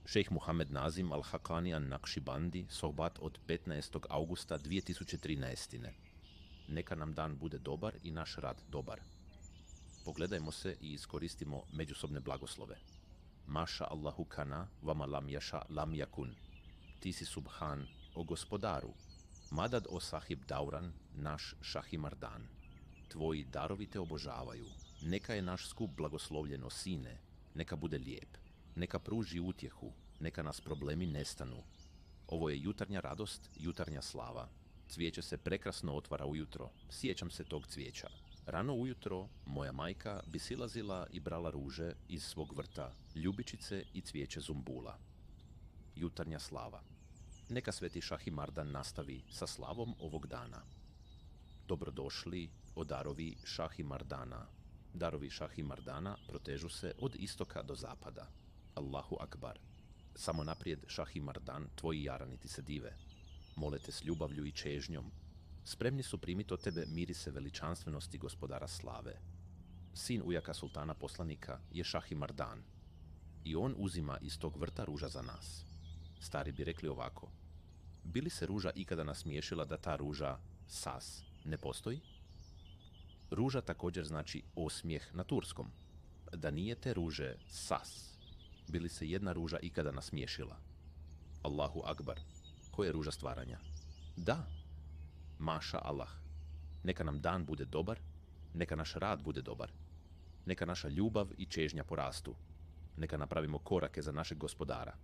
Šejh Muhammed Nazim al-Hakani an-Nakšibandi, sohbat od 15. augusta 2013. Neka nam dan bude dobar i naš rad dobar. Pogledajmo se i iskoristimo međusobne blagoslove. Maša Allahu kana, vama lam jaša lam jakun. Ti si subhan, o gospodaru. Madad o sahib dauran, naš šahimardan. Tvoji darovi te obožavaju. Neka je naš skup blagoslovljen o sine, neka bude lijep. Neka pruži utjehu, neka nas problemi nestanu. Ovo je jutarnja radost, jutarnja slava. Cvijeće se prekrasno otvara ujutro, sjećam se tog cvijeća. Rano ujutro moja majka bi silazila i brala ruže iz svog vrta, ljubičice i cvijeće zumbula. Jutarnja slava. Neka sveti Šahimardan nastavi sa slavom ovog dana. Dobrodošli o darovi Šahimardana. Darovi Šahimardana protežu se od istoka do zapada. Allahu akbar. Samo naprijed Šahimardan, tvoji jarani ti se dive. Mole te s ljubavlju i čežnjom. Spremni su primiti od tebe mirise veličanstvenosti gospodara slave. Sin ujaka sultana poslanika je Šahimardan. I on uzima iz tog vrta ruža za nas. Stari bi rekli ovako. Bi li se ruža ikada nasmiješila da ta ruža sas ne postoji? Ruža također znači osmijeh na turskom. Da nije te ruže sas, bi li se jedna ruža ikada nasmiješila? Allahu akbar. Ko je ruža stvaranja? Da. Maša Allah. Neka nam dan bude dobar, neka naš rad bude dobar, neka naša ljubav i čežnja porastu, neka napravimo korake za našeg gospodara.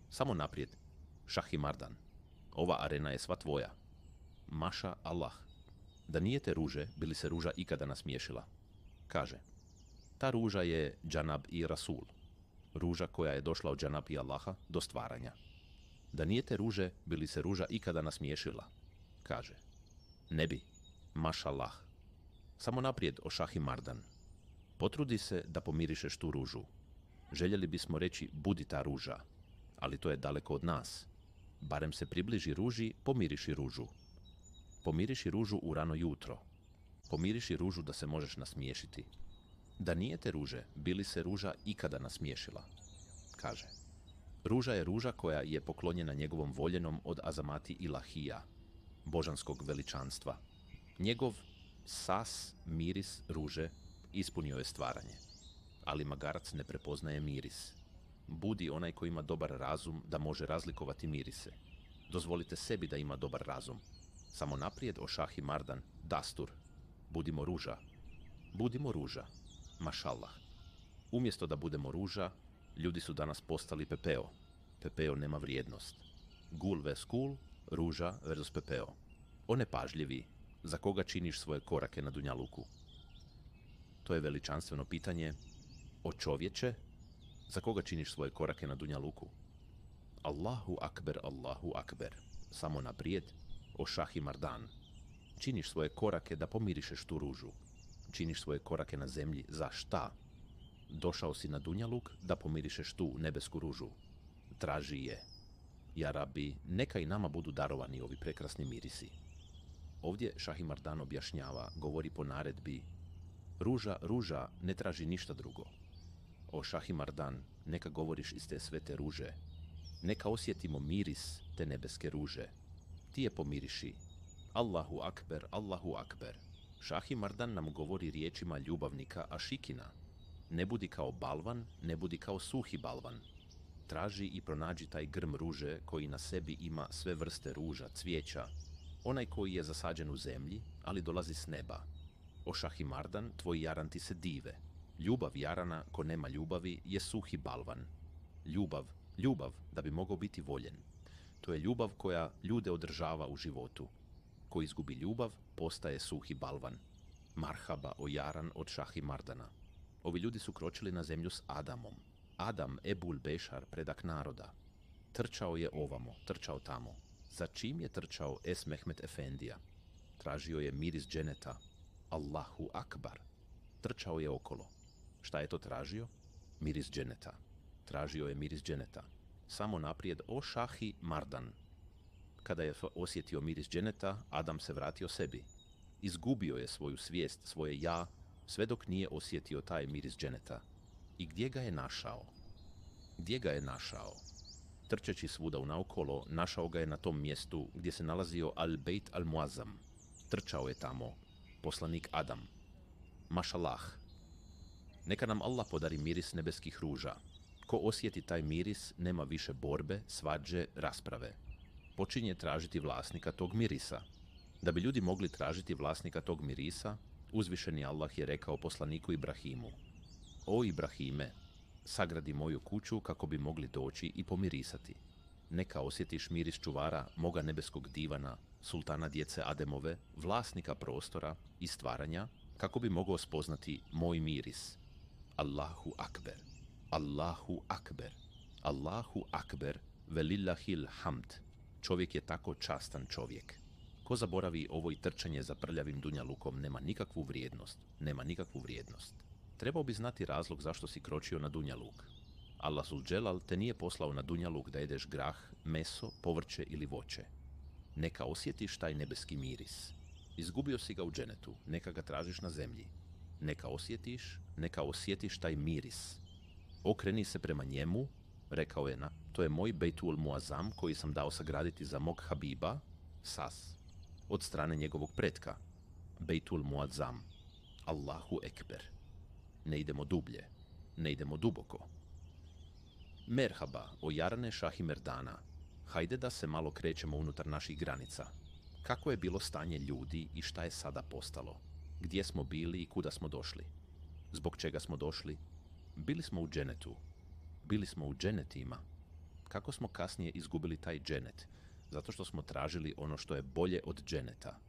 Samo naprijed, Šahimardan. Ova arena je sva tvoja. Maša Allah. Da nije te ruže, bi li se ruža ikada nasmiješila? Kaže, ta ruža je Džanab i Rasul, ruža koja je došla od Džanab i Allaha do stvaranja. Da nije te ruže, bi li se ruža ikada nasmiješila? Kaže, ne bi, mašallah. Samo naprijed o Šahimardan. Potrudi se da pomirišeš tu ružu. Željeli bismo reći budi ta ruža, ali to je daleko od nas. Barem se približi ruži, pomiriši ružu. Pomiriši ružu u rano jutro. Pomiriši ružu da se možeš nasmiješiti. Da nije te ruže, bi li se ruža ikada nasmiješila? Kaže, ruža je ruža koja je poklonjena njegovom voljenom od azamati ilahija, božanskog veličanstva. Njegov sas, miris ruže ispunio je stvaranje. Ali magarac ne prepoznaje miris. Budi onaj koji ima dobar razum da može razlikovati mirise. Dozvolite sebi da ima dobar razum. Samo naprijed o Šahimardan, dastur. Budimo ruža. Budimo ruža. Mašallah. Umjesto da budemo ruža, ljudi su danas postali pepeo. Pepeo nema vrijednost. Gul ves gul, ruža versus pepeo. O nepažljivi, za koga činiš svoje korake na dunjaluku? To je veličanstveno pitanje. O čovječe, za koga činiš svoje korake na dunjaluku? Allahu akber, Allahu akber. Samo naprijed, o Šahimardan. Činiš svoje korake da pomirišeš tu ružu. Činiš svoje korake na zemlji za šta? Došao si na dunjaluk da pomirišeš tu nebesku ružu. Traži je. Ja Rabbi, neka i nama budu darovani ovi prekrasni mirisi. Ovdje Šahimardan objašnjava, govori po naredbi. Ruža ne traži ništa drugo. O Šahimardan, neka govoriš iz te svete ruže. Neka osjetimo miris te nebeske ruže. Ti je pomiriši. Allahu akber, Allahu akber. Šahimardan nam govori riječima ljubavnika Ašikina. Ne budi kao balvan, ne budi kao suhi balvan. Traži i pronađi taj grm ruže koji na sebi ima sve vrste ruža, cvijeća. Onaj koji je zasađen u zemlji, ali dolazi s neba. O Šahimardan, tvoji jaran ti se dive. Ljubav jarana, ko nema ljubavi, je suhi balvan. Ljubav da bi mogao biti voljen. To je ljubav koja ljude održava u životu. Ko izgubi ljubav, postaje suhi balvan. Marhaba o jaran od Šahimardana. Ovi ljudi su kročili na zemlju s Adamom. Adam Ebul Bešar, predak naroda. Trčao je ovamo, trčao tamo. Za čim je trčao Es Mehmet Efendija? Tražio je miris dženeta. Allahu akbar. Trčao je okolo. Šta je to tražio? Miris dženeta. Tražio je miris dženeta. Samo naprijed o Šahimardan. Kada je osjetio miris dženeta, Adam se vratio sebi. Izgubio je svoju svijest, svoje ja, sve dok nije osjetio taj miris dženeta. I gdje ga je našao? Gdje ga je našao? Trčeći svuda unaokolo, našao ga je na tom mjestu gdje se nalazio Al-Bejt Al-Muazzam. Trčao je tamo poslanik Adam. Mašalah. Neka nam Allah podari miris nebeskih ruža. Ko osjeti taj miris, nema više borbe, svađe, rasprave. Počinje tražiti vlasnika tog mirisa. Da bi ljudi mogli tražiti vlasnika tog mirisa, uzvišeni Allah je rekao poslaniku Ibrahimu: O Ibrahime, sagradi moju kuću kako bi mogli doći i pomirisati. Neka osjetiš miris čuvara moga nebeskog divana, sultana djece Ademove, vlasnika prostora i stvaranja, kako bi mogao spoznati moj miris. Allahu akber, Allahu akber, Allahu akber, velillahil hamd. Čovjek je tako častan čovjek. Ko zaboravi ovo i trčanje za prljavim dunjalukom, nema nikakvu vrijednost, nema nikakvu vrijednost. Trebao bi znati razlog zašto si kročio na dunjaluk. Allah Zulđelal te nije poslao na dunjaluk da jedeš grah, meso, povrće ili voće. Neka osjetiš taj nebeski miris. Izgubio si ga u dženetu, neka ga tražiš na zemlji. Neka osjetiš taj miris. Okreni se prema njemu, rekao je to je moj Bejtul Muazzam koji sam dao sagraditi za mog Habiba, Sas, od strane njegovog pretka. Bejtul Muazzam. Allahu ekber. Ne idemo dublje, ne idemo duboko. Merhaba, o Jarane Šahimerdana. Hajde da se malo krećemo unutar naših granica. Kako je bilo stanje ljudi i šta je sada postalo? Gdje smo bili i kuda smo došli? Zbog čega smo došli? Bili smo u dženetu. Bili smo u dženetima. Kako smo kasnije izgubili taj dženet? Zato što smo tražili ono što je bolje od dženeta.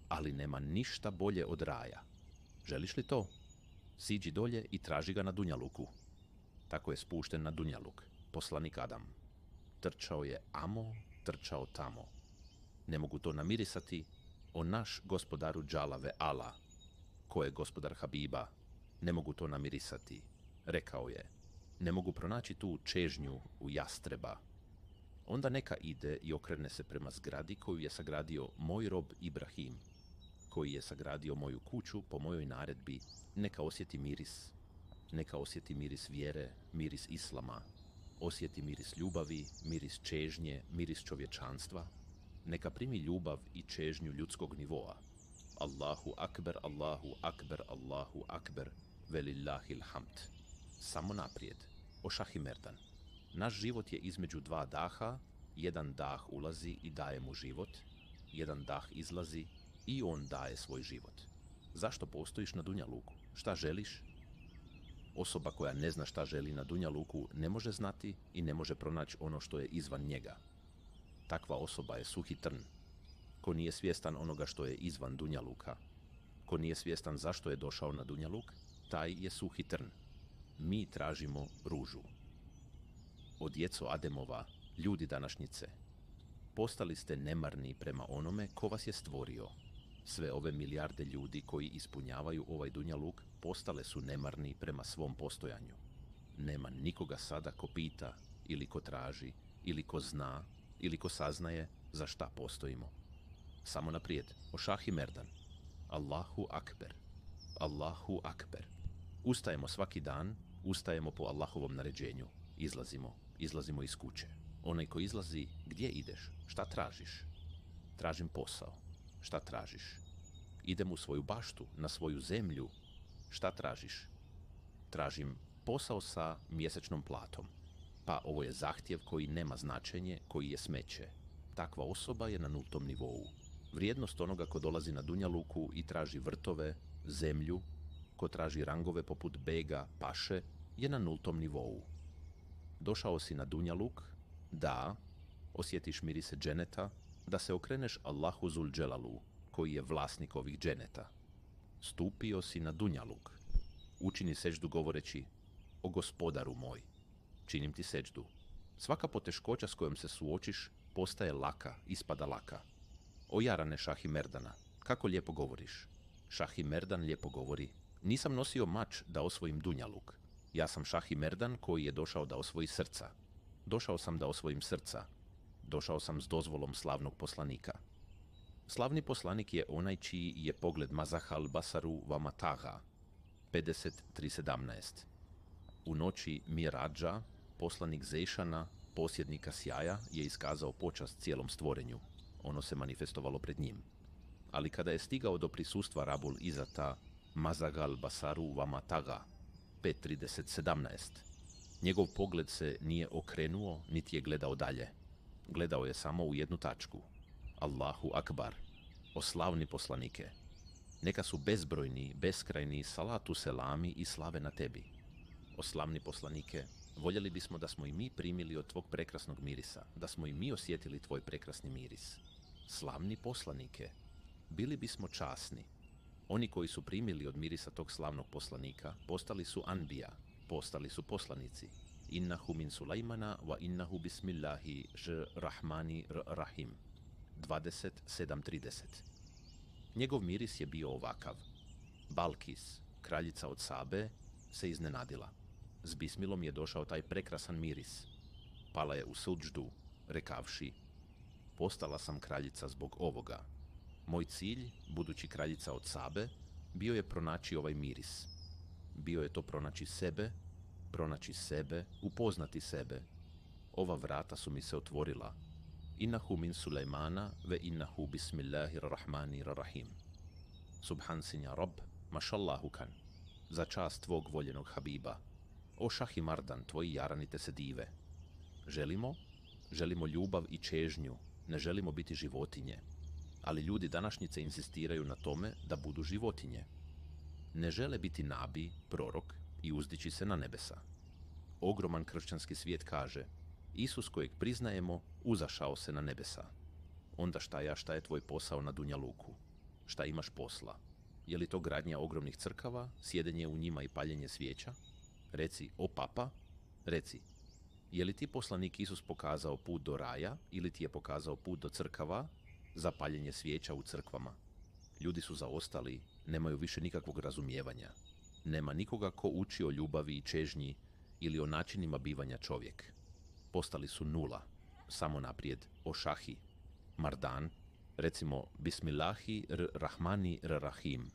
Ali nema ništa bolje od raja. Želiš li to? Siđi dolje i traži ga na dunjaluku. Tako je spušten na dunjaluk poslanik Adam. Trčao je amo, trčao tamo. Ne mogu to namirisati, o naš gospodaru Džalave Ala, ko je gospodar Habiba, ne mogu to namirisati, rekao je. Ne mogu pronaći tu čežnju u jastreba. Onda neka ide i okrene se prema zgradi koju je sagradio moj rob Ibrahim, koji je sagradio moju kuću po mojoj naredbi. Neka osjeti miris. Neka osjeti miris vjere, miris islama. Osjeti miris ljubavi, miris čežnje, miris čovječanstva. Neka primi ljubav i čežnju ljudskog nivoa. Allahu akber, Allahu akber, Allahu akber, velillahil hamd. Samo naprijed, o Šahimerdan. Naš život je između dva daha, jedan dah ulazi i daje mu život, jedan dah izlazi i on daje svoj život. Zašto postojiš na dunjaluku? Šta želiš? Osoba koja ne zna šta želi na dunjaluku ne može znati i ne može pronaći ono što je izvan njega. Takva osoba je suhi trn. Ko nije svjestan onoga što je izvan dunjaluka, ko nije svjestan zašto je došao na dunjaluk, taj je suhi trn. Mi tražimo ružu. O djeco Ademova, ljudi današnjice, postali ste nemarni prema onome ko vas je stvorio. Sve ove milijarde ljudi koji ispunjavaju ovaj dunjaluk postale su nemarni prema svom postojanju. Nema nikoga sada ko pita, ili ko traži, ili ko zna, ili ko saznaje za šta postojimo. Samo naprijed, o Šahimerdan. Allahu akber, Allahu akber. Ustajemo svaki dan, ustajemo po Allahovom naređenju. Izlazimo iz kuće. Onaj ko izlazi, gdje ideš? Šta tražiš? Tražim posao. Šta tražiš? Idem u svoju baštu, na svoju zemlju. Šta tražiš? Tražim posao sa mjesečnom platom. Pa ovo je zahtjev koji nema značenje, koji je smeće. Takva osoba je na nultom nivou. Vrijednost onoga ko dolazi na dunjaluku i traži vrtove, zemlju, ko traži rangove poput bega, paše, je na nultom nivou. Došao si na dunjaluk, da osjetiš mirise dženeta, da se okreneš Allahu Zulđelalu, koji je vlasnik ovih dženeta. Stupio si na dunjaluk. Učini seđdu govoreći: o gospodaru moj, činim ti seđdu. Svaka poteškoća s kojom se suočiš postaje laka, ispada laka. O Jarane Šahimerdana, kako lijepo govoriš. Šahimerdan lijepo govori: nisam nosio mač da osvojim dunjaluk. Ja sam Šahimerdan koji je došao da osvoji srca. Došao sam da osvojim srca. Došao sam s dozvolom slavnog poslanika. Slavni poslanik je onaj čiji je pogled mazahal basaru vamataha. 50.3.17. U noći Miradža, Poslanik Zejšana, posjednika sjaja, je iskazao počast cijelom stvorenju. Ono se manifestovalo pred njim. Ali kada je stigao do prisustva Rabul Izata, Mazagal Basaru Vama Taga, 5.30.17, njegov pogled se nije okrenuo, niti je gledao dalje. Gledao je samo u jednu tačku. Allahu Akbar, o slavni poslanike. Neka su bezbrojni, beskrajni salatu selami i slave na tebi. O slavni poslanike, voljeli bismo da smo i mi primili od tvog prekrasnog mirisa, da smo i mi osjetili tvoj prekrasni miris. Slavni poslanike, bili bismo časni. Oni koji su primili od mirisa tog slavnog poslanika, postali su anbija, postali su poslanici. Innahu min Sulajmana wa innahu bismillahi rahmani rahim. 27.30. Njegov miris je bio ovakav. Balkis, kraljica od Sabe, se iznenadila. S bismilom je došao taj prekrasan miris. Pala je u suđdu, rekavši: postala sam kraljica zbog ovoga. Moj cilj, budući kraljica od Sabe, bio je pronaći ovaj miris. Bio je to pronaći sebe, upoznati sebe. Ova vrata su mi se otvorila. Innahu min Sulejmana ve innahu bismillahirrahmanirrahim. Subhan sinja Rob, mašallahu kan, za čast tvog voljenog Habiba. O Šahi Mardan, tvoji jaranite se dive. Želimo ljubav i čežnju, ne želimo biti životinje. Ali ljudi današnjice insistiraju na tome da budu životinje. Ne žele biti nabi, prorok i uzdići se na nebesa. Ogroman kršćanski svijet kaže: Isus kojeg priznajemo, uzašao se na nebesa. Onda šta je tvoj posao na Dunjaluku? Šta imaš posla? Je li to gradnja ogromnih crkava, sjedenje u njima i paljenje svijeća? Reci, o papa, reci, je li ti poslanik Isus pokazao put do raja ili ti je pokazao put do crkava za paljenje svijeća u crkvama? Ljudi su zaostali, nemaju više nikakvog razumijevanja. Nema nikoga ko uči o ljubavi i čežnji ili o načinima bivanja čovjek. Postali su nula, samo naprijed, o Šahi, Mardan, recimo Bismillahi rahmani rahim.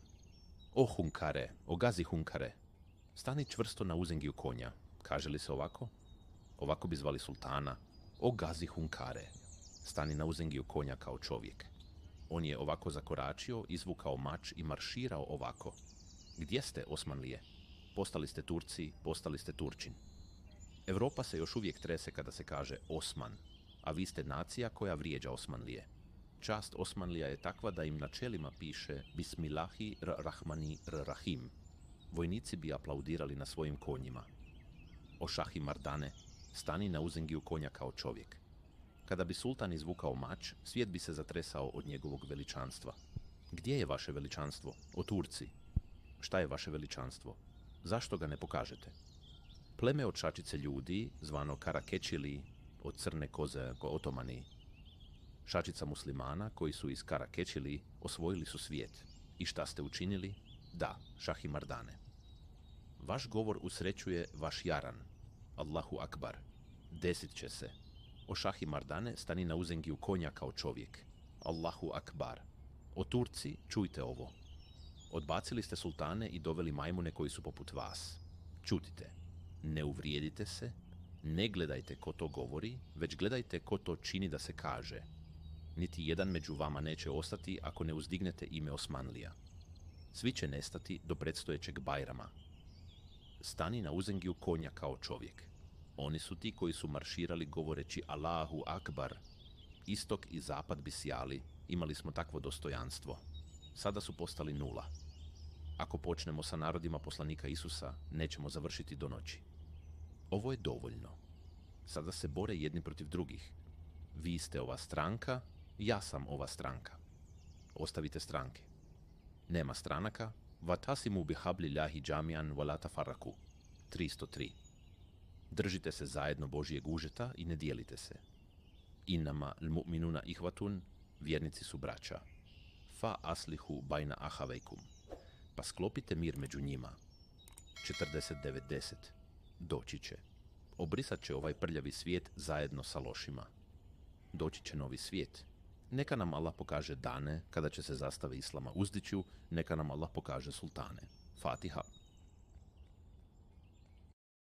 O Hunkare, o Gazi Hunkare, stani čvrsto na uzengiju konja. Kaže li se ovako? Ovako bi zvali sultana. O Gazi Hunkare, stani na uzengiju konja kao čovjek. On je ovako zakoračio, izvukao mač i marširao ovako. Gdje ste, Osmanlije? Postali ste Turci, postali ste Turčin. Europa se još uvijek trese kada se kaže Osman, a vi ste nacija koja vrijeđa Osmanlije. Čast Osmanlija je takva da im na čelima piše Bismillahi rahmani rahim. Vojnici bi aplaudirali na svojim konjima. O Šahi Mardane, stani na uzengiju konja kao čovjek. Kada bi sultan izvukao mač, svijet bi se zatresao od njegovog veličanstva. Gdje je vaše veličanstvo, o Turci? Šta je vaše veličanstvo? Zašto ga ne pokažete? Pleme od šačice ljudi, zvano Karakećili, od crne koze Otomani. Šačica muslimana koji su iz Karakećili osvojili su svijet. I šta ste učinili? Da, Šahi Mardane. Vaš govor usrećuje vaš jaran. Allahu Akbar. Desit će se. O Šahi Mardane, stani na uzengiju konja kao čovjek. Allahu Akbar. O Turci, čujte ovo. Odbacili ste sultane i doveli majmune koji su poput vas. Čutite. Ne uvrijedite se, ne gledajte ko to govori, već gledajte ko to čini da se kaže. Niti jedan među vama neće ostati ako ne uzdignete ime Osmanlija. Svi će nestati do predstojećeg Bajrama. Stani na uzengiju konja kao čovjek. Oni su ti koji su marširali govoreći Allahu Akbar. Istok i zapad bi sjali, imali smo takvo dostojanstvo. Sada su postali nula. Ako počnemo sa narodima poslanika Isusa, nećemo završiti do noći. Ovo je dovoljno. Sada se bore jedni protiv drugih. Vi ste ova stranka, ja sam ova stranka. Ostavite stranke. Nema stranaka. Vatasimu bihablillahi džamijan wala tafarraku. 303. Držite se zajedno Božijeg užeta i ne dijelite se. Innama l-mu'minuna ihvatun, vjernici su braća. Fa aslihu bajna ahavejkum. Pa sklopite mir među njima. 49.10. Doći će. Obrisat će ovaj prljavi svijet zajedno sa lošima. Doći će novi svijet. Neka nam Allah pokaže dane kada će se zastave Islama uzdiću, neka nam Allah pokaže sultane. Fatiha.